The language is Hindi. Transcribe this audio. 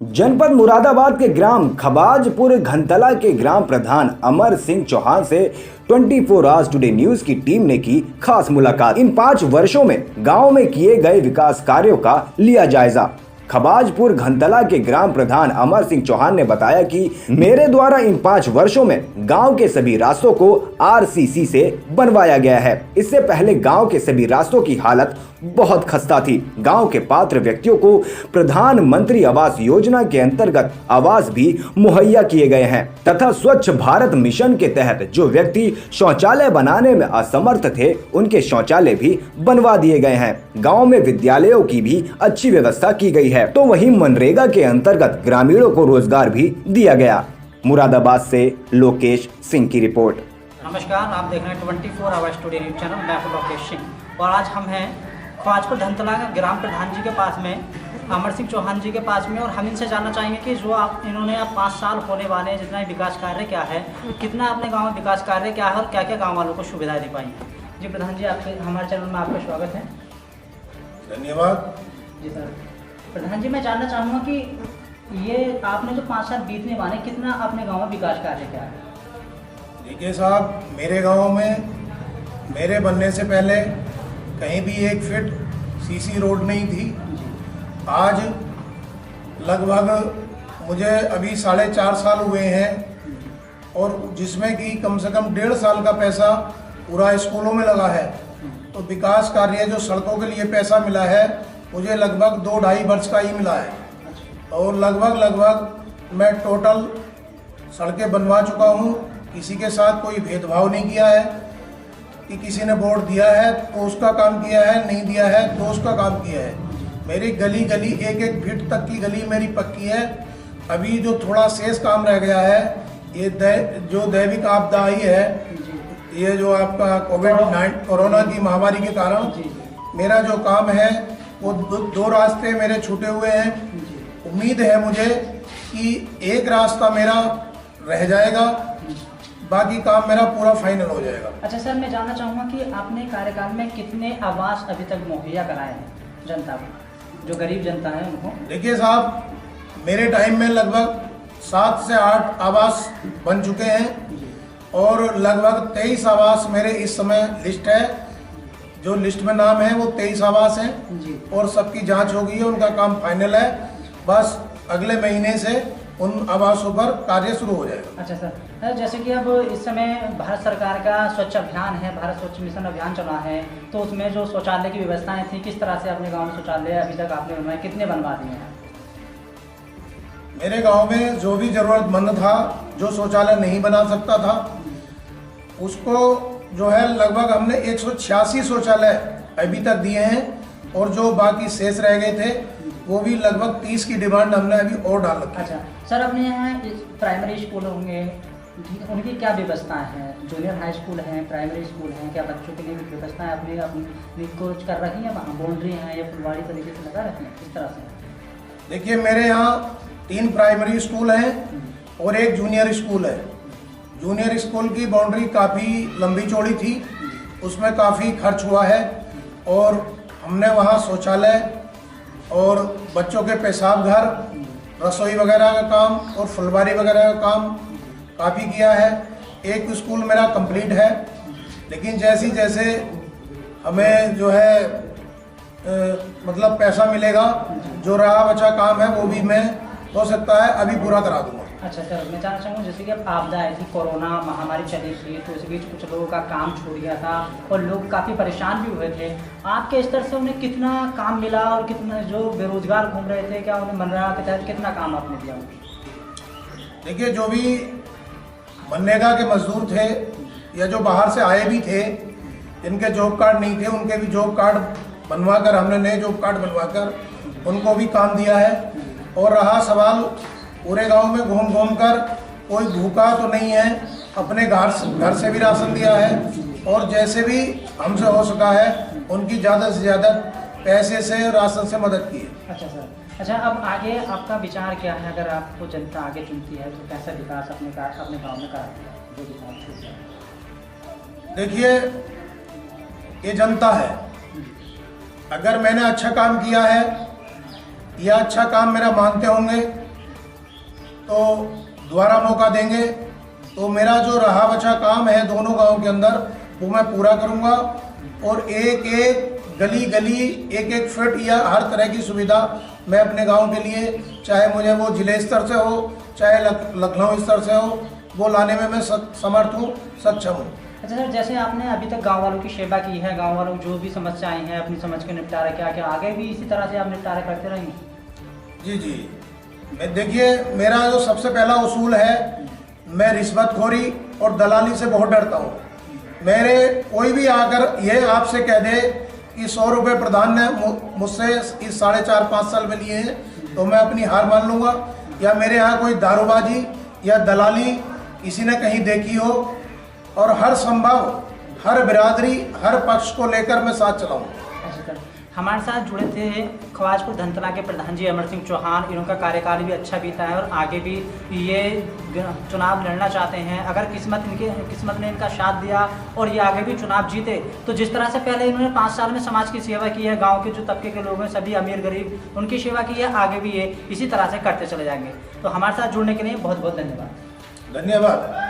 जनपद मुरादाबाद के ग्राम खबाजपुर घंतला के ग्राम प्रधान अमर सिंह चौहान से 24 आवर्स टुडे न्यूज की टीम ने की खास मुलाकात। इन 5 वर्षों में गांव में किए गए विकास कार्यों का लिया जायजा। खबाजपुर घंतला के ग्राम प्रधान अमर सिंह चौहान ने बताया कि मेरे द्वारा इन 5 वर्षों में गांव के सभी रास्तों को आरसीसी से बनवाया गया है। इससे पहले गांव के सभी रास्तों की हालत बहुत खस्ता थी। गांव के पात्र व्यक्तियों को प्रधानमंत्री आवास योजना के अंतर्गत आवास भी मुहैया किए गए हैं तथा स्वच्छ भारत मिशन के तहत जो व्यक्ति शौचालय बनाने में असमर्थ थे उनके शौचालय भी बनवा दिए गए हैं। गांव में विद्यालयों की भी अच्छी व्यवस्था की गई है। तो वहीं मनरेगा के अंतर्गत ग्रामीणों को रोजगार भी दिया गया। मुरादाबाद से लोकेश सिंह की रिपोर्ट। नमस्कार, आप देख रहे हैं 24 आवर्स टुडे न्यूज चैनल। मैं हूं लोकेश सिंह और आज हम हैं खबाजपुर घंतला के ग्राम प्रधान जी के पास में, अमर सिंह चौहान जी के पास में, और हम इनसे जानना चाहेंगे कि जो इन्होंने अब 5 साल होने वाले हैं, जितना विकास कार्य क्या है, कितना अपने गांव में विकास कार्य क्या है और क्या क्या गांव वालों को सुविधाएं दे पाई। जी प्रधान जी, आपके हमारे चैनल में आपका स्वागत है। धन्यवाद जी सर। प्रधान जी, मैं जानना चाहूँगा कि ये आपने जो 5 साल बीतने वाले, कितना अपने गाँव में विकास कार्य क्या है? देखिए साहब, मेरे गांव में मेरे बनने से पहले कहीं भी 1 फीट सीसी रोड नहीं थी। आज लगभग मुझे अभी 4.5 साल हुए हैं और जिसमें कि कम से कम 1.5 साल का पैसा पूरा स्कूलों में लगा है। तो विकास कार्य जो सड़कों के लिए पैसा मिला है मुझे लगभग 2-2.5 वर्ष का ही मिला है और लगभग मैं टोटल सड़कें बनवा चुका हूँ। किसी के साथ कोई भेदभाव नहीं किया है कि किसी ने वोट दिया है तो उसका काम किया है, नहीं दिया है तो उसका काम किया है। मेरी गली 1-1 फीट तक की गली मेरी पक्की है। अभी जो थोड़ा शेष काम रह गया है, ये जो दैविक आपदा आई है, ये जो आपका कोरोना की महामारी के कारण मेरा जो काम है वो 2 रास्ते मेरे छूटे हुए हैं। उम्मीद है मुझे कि एक रास्ता मेरा रह जाएगा, बाकी काम मेरा पूरा फाइनल हो जाएगा। अच्छा सर, मैं जानना चाहूँगा कि आपने कार्यकाल में कितने आवास अभी तक मुहैया कराए हैं जनता को, जो गरीब जनता है उनको? देखिए साहब, मेरे टाइम में लगभग 7 से 8 आवास बन चुके हैं और लगभग 23 आवास मेरे इस समय लिस्ट है। जो लिस्ट में नाम है वो 23 आवास हैं और सबकी जांच हो गई है, उनका काम फाइनल है। बस अगले महीने से उन आवासों पर कार्य शुरू हो जाएगा। अच्छा सर, जैसे कि अब इस समय भारत सरकार का स्वच्छ अभियान है, भारत स्वच्छ मिशन अभियान चला है, तो उसमें जो शौचालय की व्यवस्थाएं थी, किस तरह से अपने गांव में शौचालय अभी तक आपने बनवाए, कितने बनवा दिए हैं? मेरे गांव में जो भी जरूरतमंद था, जो शौचालय नहीं बना सकता था, उसको जो है लगभग हमने 186 शौचालय अभी तक दिए हैं और जो बाकी शेष रह गए थे वो भी लगभग 30 की डिमांड हमने अभी और डाल रखी है। अच्छा सर, अपने यहाँ प्राइमरी स्कूल होंगे, उनकी क्या व्यवस्थाएं हैं? जूनियर हाई स्कूल हैं, प्राइमरी स्कूल हैं, क्या बच्चों के लिए भी व्यवस्थाएं अपनी कोच कर रही हैं? वहाँ बाउंड्री हैं या फुलवाड़ी तरीके से लगा रखी हैं, किस तरह से? देखिए, मेरे यहाँ 3 प्राइमरी स्कूल हैं और 1 जूनियर स्कूल है। जूनियर स्कूल की बाउंड्री काफ़ी लंबी चौड़ी थी, उसमें काफ़ी खर्च हुआ है और हमने वहाँ शौचालय और बच्चों के पेशाब घर, रसोई वगैरह का काम और फुलवारी वगैरह का काम काफ़ी किया है। 1 स्कूल मेरा कंप्लीट है, लेकिन जैसे हमें जो है मतलब पैसा मिलेगा, जो रहा बचा काम है वो भी मैं हो सकता है अभी पूरा करा दूँगा। अच्छा सर, मैं जानना चाहूँगा, जैसे कि अब आपदा आई थी, कोरोना महामारी चली थी, तो इस बीच कुछ लोगों का काम छूट गया था और लोग काफ़ी परेशान भी हुए थे। आपके स्तर से उन्हें कितना काम मिला और कितना जो बेरोजगार घूम रहे थे, क्या उन्हें मनरेगा के तहत कितना काम आपने दिया? देखिए, जो भी मनरेगा के मजदूर थे या जो बाहर से आए भी थे, जिनके जॉब कार्ड नहीं थे, उनके भी जॉब कार्ड बनवा कर हमने नए जॉब कार्ड बनवा कर उनको भी काम दिया है। और रहा सवाल पूरे गांव में घूम कर कोई भूखा तो नहीं है, अपने घर से भी राशन दिया है और जैसे भी हमसे हो सका है उनकी ज़्यादा से ज़्यादा पैसे से राशन से मदद की है। अच्छा सर, अच्छा अब आगे आपका विचार क्या है? अगर आपको जनता आगे चुनती है तो कैसा विकास अपने गाँव में कराती है? जो विकास, देखिए, ये जनता है। अगर मैंने अच्छा काम किया है या अच्छा काम मेरा मानते होंगे तो दोबारा मौका देंगे तो मेरा जो रहा बचा काम है दोनों गांव के अंदर वो मैं पूरा करूंगा और एक एक गली गली एक एक फिट या हर तरह की सुविधा मैं अपने गांव के लिए, चाहे मुझे वो जिले स्तर से हो चाहे लखनऊ स्तर से हो, वो लाने में मैं समर्थ हूँ, सक्षम हूँ। अच्छा सर, जैसे आपने अभी तक गांव वालों की सेवा की है, गांव वालों जो भी समस्याएं हैं अपनी समझ के निपटारा किया, क्या आगे भी इसी तरह से आप निपटारा करते रहेंगे? जी जी, मैं देखिए मेरा जो सबसे पहला उसूल है, मैं रिश्वतखोरी और दलाली से बहुत डरता हूँ। मेरे कोई भी आकर ये आपसे कह दे कि 100 रुपये प्रधान ने मुझसे इस 4.5-5 साल में लिए हैं तो मैं अपनी हार मान लूँगा, या मेरे यहाँ कोई दारूबाजी या दलाली किसी ने कहीं देखी हो, और हर संभव हर बिरादरी हर पक्ष को लेकर मैं साथ चलाऊँगा। अच्छा सर, हमारे साथ जुड़े थे ख्वाजपुर धनतला के प्रधान जी अमर सिंह चौहान। इनका कार्यकाल भी अच्छा बीता है और आगे भी ये चुनाव लड़ना चाहते हैं। अगर किस्मत ने इनका साथ दिया और ये आगे भी चुनाव जीते तो जिस तरह से पहले इन्होंने 5 साल में समाज की सेवा की है, गांव के जो तबके के लोग हैं सभी अमीर गरीब उनकी सेवा की है, आगे भी ये इसी तरह से करते चले जाएंगे। तो हमारे साथ जुड़ने के लिए बहुत बहुत धन्यवाद। धन्यवाद।